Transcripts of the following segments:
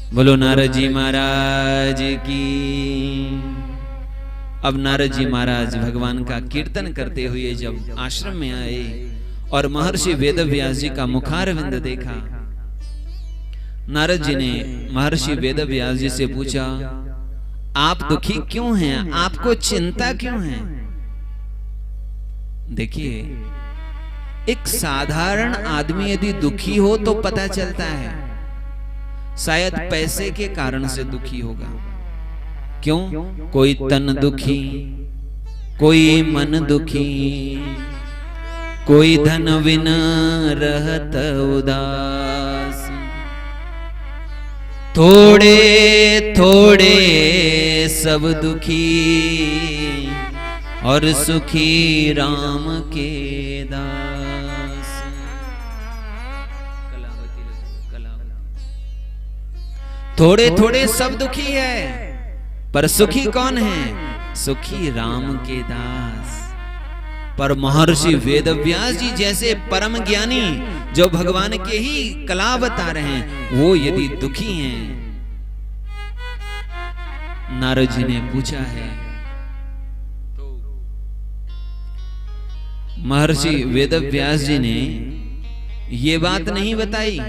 बोलो नारद जी महाराज की। अब नारद जी महाराज भगवान का कीर्तन करते हुए जब आश्रम में आए और महर्षि वेदव्यास जी का मुखारविंद देखा, नारद जी ने महर्षि वेदव्यास जी से पूछा, आप दुखी क्यों हैं? आपको चिंता क्यों है? देखिए, एक साधारण आदमी यदि दुखी हो तो पता चलता है, शायद पैसे के कारण से दुखी होगा। क्यों? कोई तन दुखी, कोई मन दुखी, कोई धन बिन रहत उदास, थोड़े थोड़े सब दुखी और सुखी राम के दास। थोड़े थोड़े सब दुखी है, पर सुखी कौन है? सुखी राम के दास। पर महर्षि वेदव्यास जी जैसे परम ज्ञानी जो भगवान के ही कला बता रहे हैं, वो यदि दुखी हैं, नारद जी ने पूछा है, तो महर्षि वेदव्यास जी ने ये बात नहीं बताई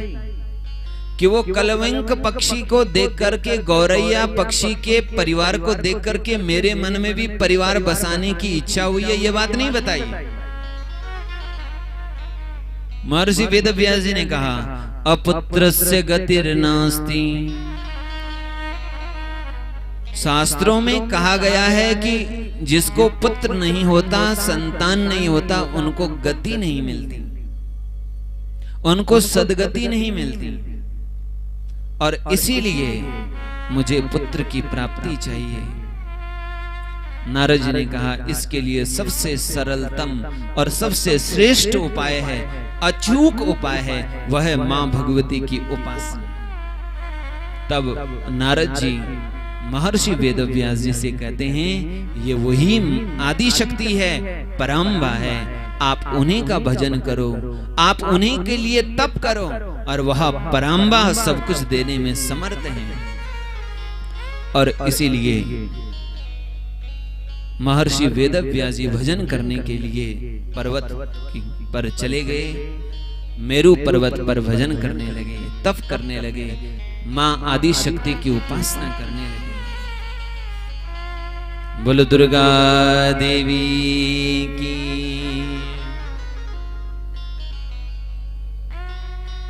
कि वो कलवंक पक्षी को देख करके, गौरैया पक्षी के परिवार को देख करके मेरे मन में भी परिवार बसाने की इच्छा हुई है, ये बात नहीं बताई। महर्षि वेदव्यास जी ने कहा, अपुत्रस्य गतिर्नास्ति। शास्त्रों में कहा गया है कि जिसको पुत्र नहीं होता, संतान नहीं होता, उनको गति नहीं मिलती, उनको सदगति नहीं मिलती, और इसीलिए मुझे पुत्र की प्राप्ति चाहिए। नारद जी ने कहा, इसके लिए सबसे सरलतम और सबसे श्रेष्ठ उपाय है, अचूक उपाय है, वह है मां भगवती की उपासना। तब नारद जी महर्षि वेदव्यास जी से कहते हैं, ये वही आदि शक्ति है, परम्बा है, आप उन्हीं का भजन करो, आप उन्हीं के लिए तप करो, और वह परम्बा सब कुछ देने में समर्थ है। और इसीलिए महर्षि वेदव्यास जी भजन करने के लिए पर्वत पर चले गए, मेरु पर्वत पर भजन करने लगे, तप करने लगे, मां आदि शक्ति की उपासना करने लगे। बोलो दुर्गा देवी की।